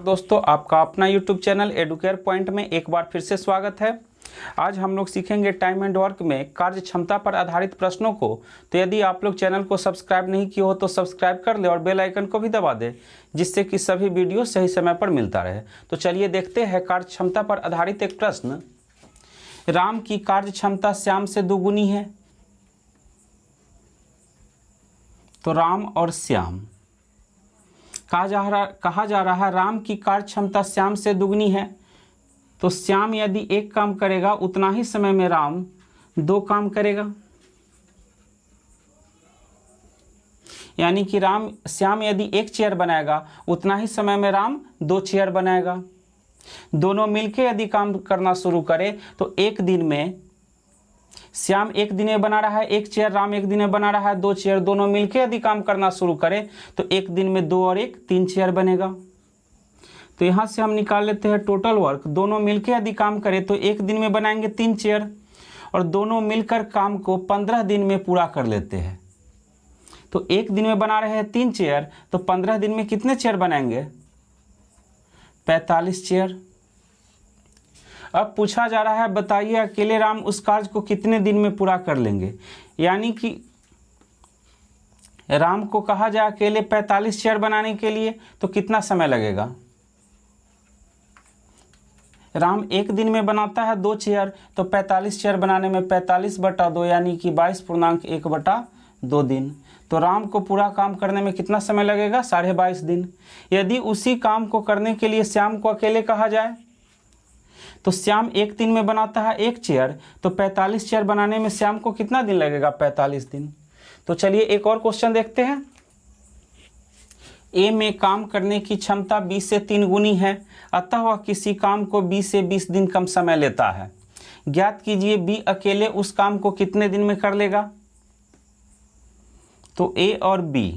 दोस्तों, आपका अपना YouTube चैनल एडुकेयर पॉइंट में एक बार फिर से स्वागत है। आज हम लोग सीखेंगे टाइम एंड वर्क में कार्य क्षमता पर आधारित प्रश्नों को। तो यदि आप लोग चैनल को सब्सक्राइब नहीं किए हो तो सब्सक्राइब कर ले और बेल आइकन को भी दबा दे, जिससे कि सभी वीडियो सही समय पर मिलता रहे। तो चलिए देखते हैं कार्य क्षमता पर आधारित एक प्रश्न। राम की कार्य क्षमता श्याम से दोगुनी है। तो राम और श्याम कहा जा रहा है राम की कार्य क्षमता श्याम से दुगनी है। तो श्याम यदि एक काम करेगा उतना ही समय में राम दो काम करेगा, यानी कि श्याम यदि एक चेयर बनाएगा उतना ही समय में राम दो चेयर बनाएगा। दोनों मिलकर यदि काम करना शुरू करें तो एक दिन में श्याम एक दिन में बना रहा है एक चेयर, राम एक दिन में बना रहा है दो चेयर। दोनों मिलकर यदि काम करना शुरू करें तो एक दिन में दो और एक तीन चेयर बनेगा। तो यहाँ से हम निकाल लेते हैं टोटल वर्क। दोनों मिलकर यदि काम करें तो एक दिन में बनाएंगे तीन चेयर और दोनों मिलकर काम को 15 दिन में पूरा कर लेते हैं। तो एक दिन में बना रहे हैं तीन चेयर, तो 15 दिन में कितने चेयर बनाएंगे? 45 चेयर। अब पूछा जा रहा है बताइए अकेले राम उस कार्य को कितने दिन में पूरा कर लेंगे। यानी कि राम को कहा जाए अकेले 45 चेयर बनाने के लिए तो कितना समय लगेगा? राम एक दिन में बनाता है दो चेयर, तो 45 चेयर बनाने में 45/2 यानी कि 22.1/2 दिन। तो राम को पूरा काम करने में कितना समय लगेगा? 22.5 दिन। यदि उसी काम को करने के लिए श्याम को अकेले कहा जाए तो श्याम एक दिन में बनाता है एक चेयर, तो 45 चेयर बनाने में श्याम को कितना दिन लगेगा? 45 दिन। तो चलिए एक और क्वेश्चन देखते हैं। ए में काम करने की क्षमता 20 से 3 गुनी है, अतः वह किसी काम को 20 से 20 दिन कम समय लेता है। ज्ञात कीजिए बी अकेले उस काम को कितने दिन में कर लेगा। तो ए और बी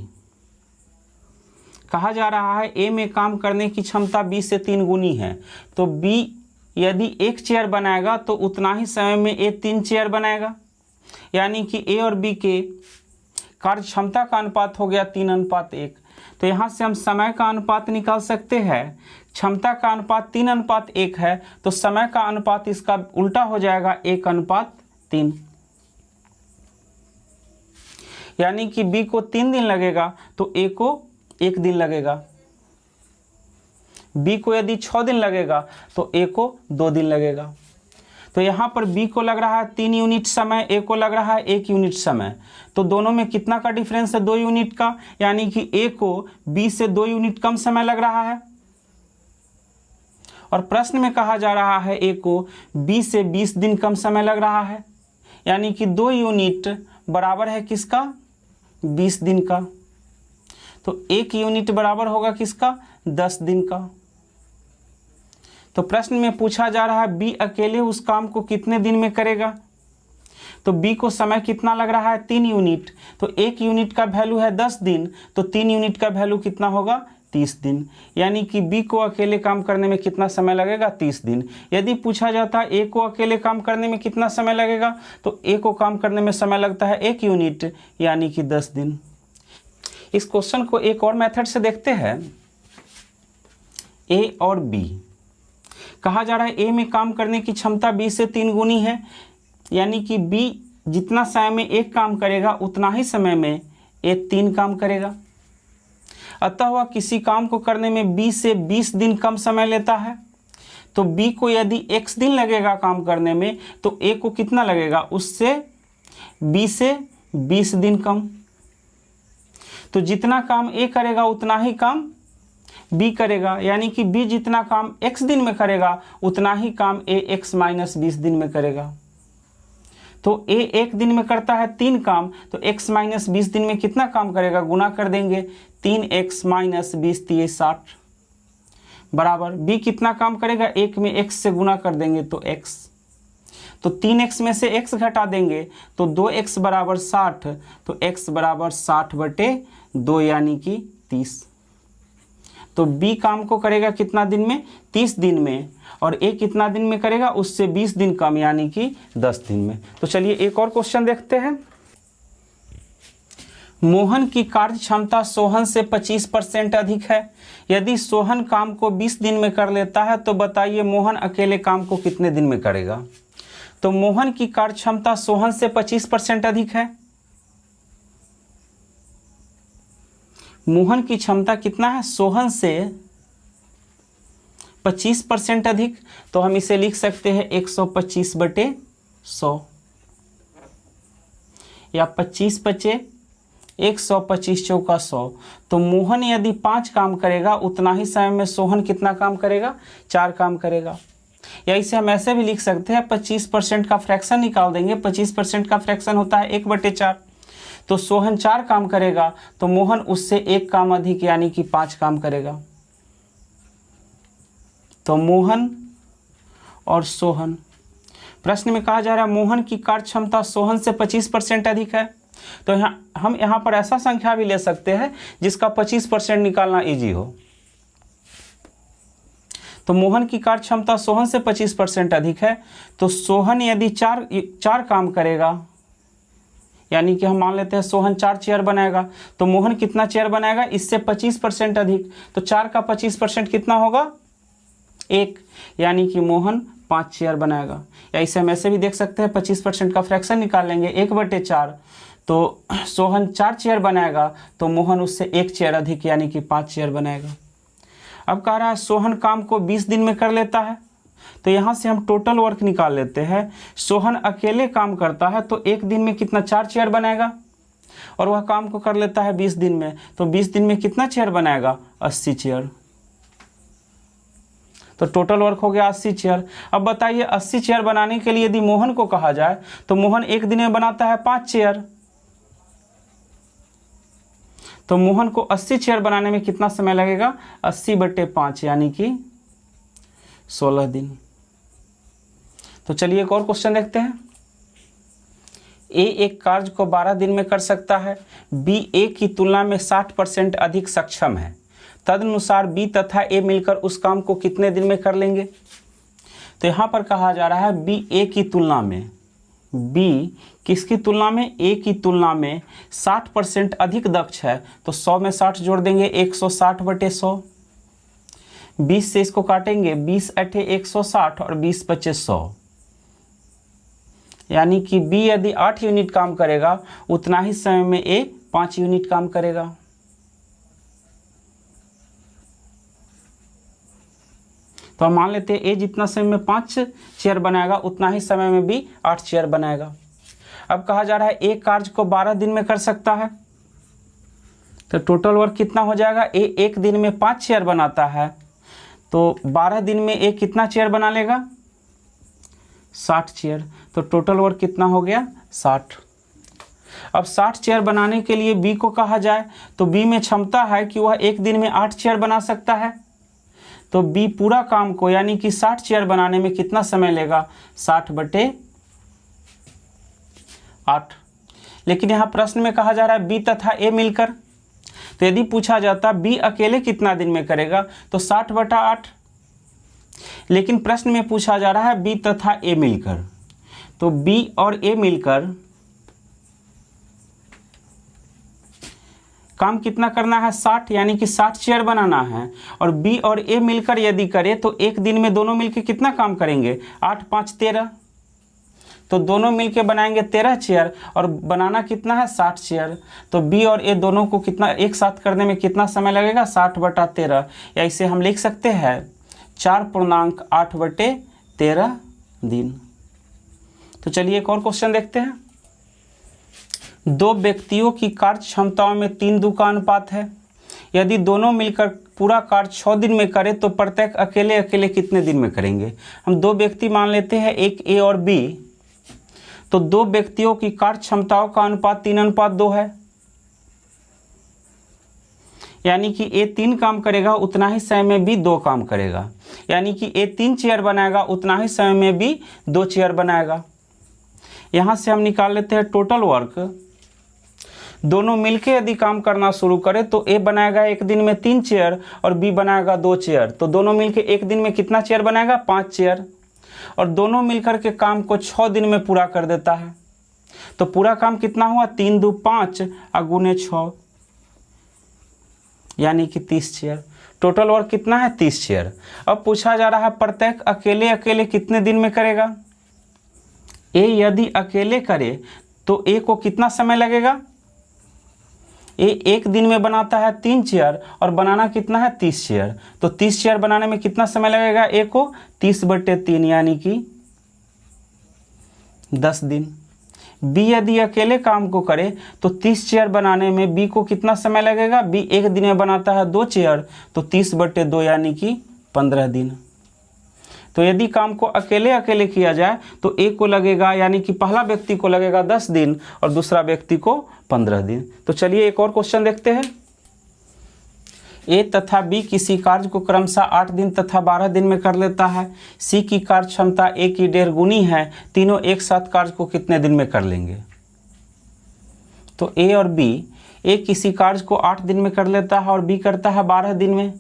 कहा जा रहा है ए में काम करने की क्षमता 20 से 3 गुनी है। तो बी यदि एक चेयर बनाएगा तो उतना ही समय में ए 3 चेयर बनाएगा, यानी कि ए और बी के कार्य क्षमता का अनुपात हो गया 3:1। तो यहाँ से हम समय का अनुपात निकाल सकते हैं। क्षमता का अनुपात 3:1 है, तो समय का अनुपात इसका उल्टा हो जाएगा 1:3, यानी कि बी को 3 दिन लगेगा तो ए को 1 दिन लगेगा। बी को यदि 6 दिन लगेगा तो ए को 2 दिन लगेगा। तो यहाँ पर बी को लग रहा है 3 यूनिट समय, ए को लग रहा है 1 यूनिट समय। तो दोनों में कितना का डिफरेंस है? 2 यूनिट का, यानी कि ए को बी से 2 यूनिट कम समय लग रहा है। और प्रश्न में कहा जा रहा है ए को बी से 20 दिन कम समय लग रहा है, यानी कि 2 यूनिट बराबर है किसका? 20 दिन का। तो 1 यूनिट बराबर होगा किसका? 10 दिन का। तो प्रश्न में पूछा जा रहा है बी अकेले उस काम को कितने दिन में करेगा। तो बी को समय कितना लग रहा है? 3 यूनिट। तो 1 यूनिट का वैल्यू है 10 दिन, तो 3 यूनिट का वैल्यू कितना होगा? 30 दिन। यानी कि बी को अकेले काम करने में कितना समय लगेगा? 30 दिन। यदि पूछा जाता है ए को अकेले काम करने में कितना समय लगेगा, तो ए को काम करने में समय लगता है 1 यूनिट, यानी कि 10 दिन। इस क्वेश्चन को एक और मेथड से देखते हैं। ए और बी कहा जा रहा है ए में काम करने की क्षमता 20 से 3 गुनी है, यानी कि बी जितना समय में एक काम करेगा उतना ही समय में ए 3 काम करेगा। अतः वह किसी काम को करने में 20 से 20 दिन कम समय लेता है। तो बी को यदि x दिन लगेगा काम करने में तो ए को कितना लगेगा? उससे 20 से 20 दिन कम। तो जितना काम ए करेगा उतना ही काम बी करेगा, यानी कि बी जितना काम x दिन में करेगा उतना ही काम ए x - 20 दिन में करेगा। तो ए एक दिन में करता है 3 काम, तो x - 20 दिन में कितना काम करेगा? गुना कर देंगे। 3x - 20 = 60 बराबर बी कितना काम करेगा? 1 में x से गुना कर देंगे तो x। तो 3x में से x घटा देंगे तो 2x = 60, तो x = 60/2 यानी कि 30। तो बी काम को करेगा कितना दिन में? 30 दिन में। और ए कितना दिन में करेगा? उससे 20 दिन कम, यानी कि 10 दिन में। तो चलिए एक और क्वेश्चन देखते हैं। मोहन की कार्य क्षमता सोहन से 25% अधिक है। यदि सोहन काम को 20 दिन में कर लेता है तो बताइए मोहन अकेले काम को कितने दिन में करेगा। तो मोहन की कार्य क्षमता सोहन से 25% अधिक है। मोहन की क्षमता कितना है, सोहन से 25% अधिक। तो हम इसे लिख सकते हैं 125/100 या 25/125 तो मोहन यदि 5 काम करेगा उतना ही समय में सोहन कितना काम करेगा, 4 काम करेगा। या इसे हम ऐसे भी लिख सकते हैं 25% का फ्रैक्शन निकाल देंगे। 25% का फ्रैक्शन होता है 1/4। तो सोहन 4 काम करेगा तो मोहन उससे 1 काम अधिक यानी कि 5 काम करेगा। तो मोहन और सोहन, प्रश्न में कहा जा रहा है मोहन की कार्य क्षमता सोहन से 25% अधिक है। तो हम यहाँ पर ऐसा संख्या भी ले सकते हैं जिसका 25% निकालना इजी हो। तो मोहन की कार्य क्षमता सोहन से 25% अधिक है। तो सोहन यदि चार काम करेगा, यानी कि हम मान लेते हैं सोहन 4 चेयर बनाएगा, तो मोहन कितना चेयर बनाएगा, इससे 25% अधिक। तो 4 का 25% कितना होगा, 1, यानी कि मोहन 5 चेयर बनाएगा। या इसे हम ऐसे भी देख सकते हैं 25% का फ्रैक्शन निकाल लेंगे 1/4। तो सोहन 4 चेयर बनाएगा तो मोहन उससे 1 चेयर अधिक यानी कि 5 चेयर बनाएगा। अब कह रहा है सोहन काम को 20 दिन में कर लेता है। तो यहाँ से हम टोटल वर्क निकाल लेते हैं। सोहन अकेले काम करता है तो 1 दिन में कितना, 4 चेयर बनाएगा, और वह काम को कर लेता है 20 दिन में। तो 20 दिन में कितना चेयर बनाएगा, 80 चेयर। तो टोटल वर्क हो गया 80 चेयर। अब बताइए 80 चेयर बनाने के लिए यदि मोहन को कहा जाए तो मोहन 1 दिन में बनाता है 5 चेयर। तो मोहन को 80 चेयर बनाने में कितना समय लगेगा, 80/5 यानी कि 16 दिन। तो चलिए एक और क्वेश्चन देखते हैं। ए एक कार्य को 12 दिन में कर सकता है, बी ए की तुलना में 60% अधिक सक्षम है। तदनुसार बी तथा ए मिलकर उस काम को कितने दिन में कर लेंगे। तो यहाँ पर कहा जा रहा है बी ए की तुलना में, बी किसकी तुलना में, ए की तुलना में 60% अधिक दक्ष है। तो 100 में 60 जोड़ देंगे, 160/100। 20 से इसको काटेंगे, 20 × 160 और 20×25 100, यानी कि बी यदि 8 यूनिट काम करेगा उतना ही समय में ए 5 यूनिट काम करेगा। तो हम मान लेते हैं ए जितना समय में 5 चेयर बनाएगा उतना ही समय में भी 8 चेयर बनाएगा। अब कहा जा रहा है एक कार्य को 12 दिन में कर सकता है। तो टोटल वर्क कितना हो जाएगा, ए 1 दिन में 5 चेयर बनाता है तो 12 दिन में ए कितना चेयर बना लेगा, 60 चेयर। तो टोटल वर्क कितना हो गया, 60। अब 60 चेयर बनाने के लिए बी को कहा जाए तो बी में क्षमता है कि वह 1 दिन में 8 चेयर बना सकता है। तो बी पूरा काम को यानी कि 60 चेयर बनाने में कितना समय लेगा, 60/8। लेकिन यहाँ प्रश्न में कहा जा रहा है बी तथा ए मिलकर। तो यदि पूछा जाता बी अकेले कितना दिन में करेगा तो 60/8। लेकिन प्रश्न में पूछा जा रहा है बी तथा ए मिलकर। तो बी और ए मिलकर काम कितना करना है, 60, यानी कि 60 चेयर बनाना है। और बी और ए मिलकर यदि करे तो 1 दिन में दोनों मिलकर कितना काम करेंगे, 8 × 5 = 13। तो दोनों मिलके बनाएंगे 13 चेयर और बनाना कितना है, 60 चेयर। तो बी और ए दोनों को कितना एक साथ करने में कितना समय लगेगा, 60/13। या इसे हम लिख सकते हैं 4.8/13 दिन। तो चलिए एक और क्वेश्चन देखते हैं। 2 व्यक्तियों की कार्य क्षमताओं में 3:2 का अनुपात है। यदि दोनों मिलकर पूरा कार्य 6 दिन में करें तो प्रत्येक अकेले अकेले कितने दिन में करेंगे। हम 2 व्यक्ति मान लेते हैं, एक ए और बी। तो 2 व्यक्तियों की कार्य क्षमताओं का अनुपात 3:2 है। यानी कि ए 3 काम करेगा उतना ही समय में बी 2 काम करेगा। यानी कि ए 3 चेयर बनाएगा उतना ही समय में बी 2 चेयर बनाएगा। यहाँ से हम निकाल लेते हैं टोटल वर्क। दोनों मिलके यदि काम करना शुरू करें तो ए बनाएगा 1 दिन में 3 चेयर और बी बनाएगा 2 चेयर। तो दोनों मिलके 1 दिन में कितना चेयर बनाएगा, 5 चेयर। और दोनों मिलकर के काम को 6 दिन में पूरा कर देता है। तो पूरा काम कितना हुआ, 3 दूनी 5 और गुने 6 यानी कि 30 चेयर। टोटल वर्क कितना है, 30 चेयर। अब पूछा जा रहा है प्रत्येक अकेले अकेले कितने दिन में करेगा। ए यदि अकेले करे तो ए को कितना समय लगेगा। ए एक दिन में बनाता है 3 चेयर और बनाना कितना है, 30 चेयर। तो 30 चेयर बनाने में कितना समय लगेगा, ए को 30/3 यानी कि 10 दिन। बी यदि अकेले काम को करे तो 30 चेयर बनाने में बी को कितना समय लगेगा। बी एक दिन में बनाता है 2 चेयर, तो 30/2 यानी कि 15 दिन। तो यदि काम को अकेले अकेले किया जाए तो ए को लगेगा, यानी कि पहला व्यक्ति को लगेगा 10 दिन और दूसरा व्यक्ति को 15 दिन। तो चलिए एक और क्वेश्चन देखते हैं। ए तथा बी किसी कार्य को क्रमशः 8 दिन तथा 12 दिन में कर लेता है। सी की कार्य क्षमता ए की 1.5 गुनी है। तीनों एक साथ कार्य को कितने दिन में कर लेंगे। तो ए और बी, ए किसी कार्य को 8 दिन में कर लेता है और बी करता है 12 दिन में।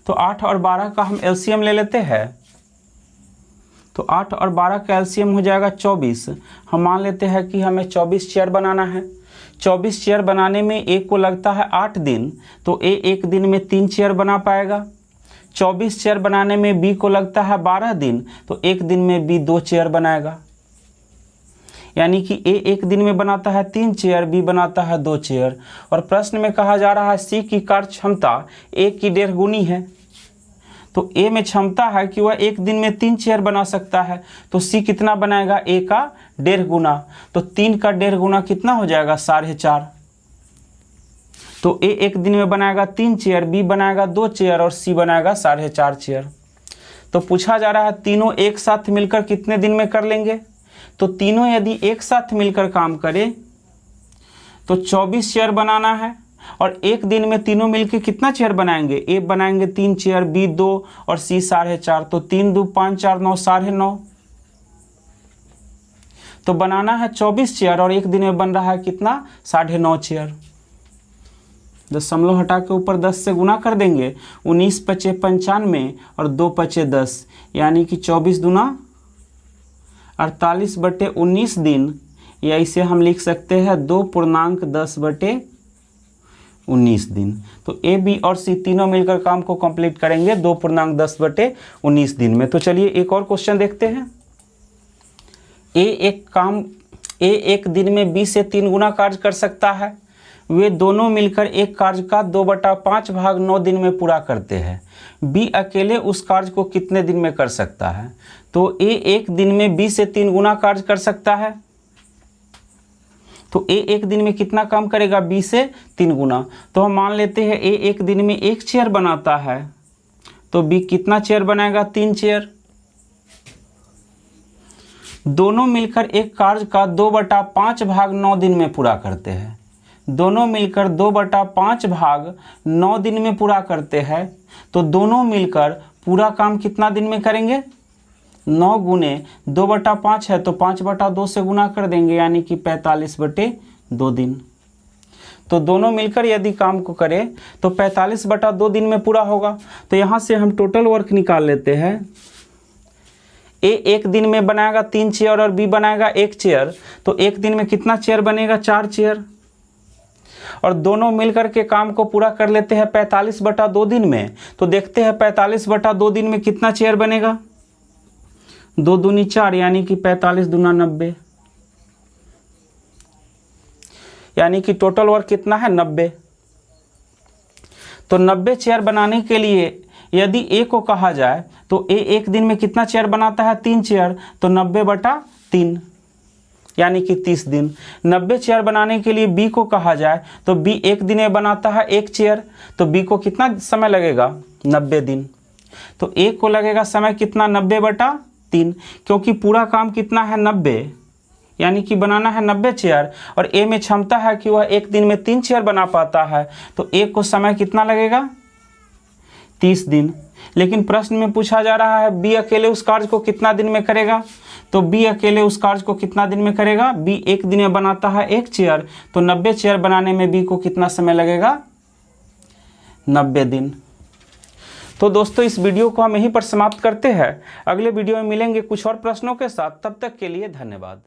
तो 8 और 12 का हम एलसीएम ले लेते हैं। तो 8 और 12 का एलसीएम हो जाएगा 24। हम मान लेते हैं कि हमें 24 चेयर बनाना है। 24 चेयर बनाने में ए को लगता है 8 दिन, तो ए एक दिन में 3 चेयर बना पाएगा। 24 चेयर बनाने में बी को लगता है 12 दिन, तो एक दिन में बी 2 चेयर बनाएगा। यानी कि ए एक दिन में बनाता है 3 चेयर, बी बनाता है 2 चेयर। और प्रश्न में कहा जा रहा है सी की कार्य क्षमता ए की 1.5 गुनी है। तो ए में क्षमता है कि वह एक दिन में 3 चेयर बना सकता है, तो सी कितना बनाएगा, ए का 1.5 गुना। तो 3 का 1.5 गुना कितना हो जाएगा, 4.5। तो ए एक दिन में बनाएगा 3 चेयर, बी बनाएगा 2 चेयर और सी बनाएगा 4.5 चेयर। तो पूछा जा रहा है तीनों एक साथ मिलकर कितने दिन में कर लेंगे। तो तीनों यदि एक साथ मिलकर काम करें तो 24 चेयर बनाना है और एक दिन में तीनों मिलकर कितना चेयर बनाएंगे। ए बनाएंगे 3 चेयर, बी 2 और सी 4.5। तो 3 दूनी 5 4 9 9.5। तो बनाना है 24 चेयर और एक दिन में बन रहा है कितना, 9.5 चेयर। दशमलव हटा के ऊपर 10 से गुना कर देंगे। 19 × 5 = 95 और 2 × 10 यानी कि 24 दूना 48/19 दिन, या इसे हम लिख सकते हैं 2.10/19 दिन। तो ए बी और सी तीनों मिलकर काम को कंप्लीट करेंगे 2.10/19 दिन में। तो चलिए एक और क्वेश्चन देखते हैं। ए एक दिन में बी से 3 गुना कार्य कर सकता है। वे दोनों मिलकर एक कार्य का 2/5 भाग 9 दिन में पूरा करते हैं। बी अकेले उस कार्य को कितने दिन में कर सकता है। तो ए एक दिन में बी से 3 गुना कार्य कर सकता है। तो ए एक दिन में कितना काम करेगा, बी से 3 गुना। तो हम मान लेते हैं ए एक दिन में 1 चेयर बनाता है, तो बी कितना चेयर बनाएगा, 3 चेयर। दोनों मिलकर एक कार्य का 2/5 भाग 9 दिन में पूरा करते हैं। दोनों मिलकर 2/5 भाग 9 दिन में पूरा करते हैं। तो दोनों मिलकर पूरा काम कितना दिन में करेंगे, 9 गुने 2/5 है तो 5/2 से गुना कर देंगे, यानी कि 45/2 दिन। तो दोनों मिलकर यदि काम को करें तो 45/2 दिन में पूरा होगा। तो यहाँ से हम टोटल वर्क निकाल लेते हैं। ए एक दिन में बनाएगा 3 चेयर और बी बनाएगा 1 चेयर। तो एक दिन में कितना चेयर बनेगा, 4 चेयर। और दोनों मिलकर के काम को पूरा कर लेते हैं 45/2 दिन में। तो देखते हैं 45/2 दिन में कितना चेयर बनेगा। 2 दूनी 4 यानी कि 45 दूना 90, यानी कि टोटल वर्क कितना है, 90। तो 90 चेयर बनाने के लिए यदि ए को कहा जाए तो ए एक दिन में कितना चेयर बनाता है, 3 चेयर। तो 90/3 यानी कि 30 दिन। 90 चेयर बनाने के लिए बी को कहा जाए तो बी एक दिन में बनाता है 1 चेयर। तो बी को कितना समय लगेगा, 90 दिन। तो ए को लगेगा समय कितना, 90/3, क्योंकि पूरा काम कितना है, 90, यानी कि बनाना है 90 चेयर। और ए में क्षमता है कि वह एक दिन में 3 चेयर बना पाता है। तो ए को समय कितना लगेगा, 30 दिन। लेकिन प्रश्न में पूछा जा रहा है बी अकेले उस कार्य को कितना दिन में करेगा। तो बी अकेले उस कार्य को कितना दिन में करेगा, बी एक दिन में बनाता है 1 चेयर। तो 90 चेयर बनाने में बी को कितना समय लगेगा, 90 दिन। तो दोस्तों इस वीडियो को हम यहीं पर समाप्त करते हैं। अगले वीडियो में मिलेंगे कुछ और प्रश्नों के साथ। तब तक के लिए धन्यवाद।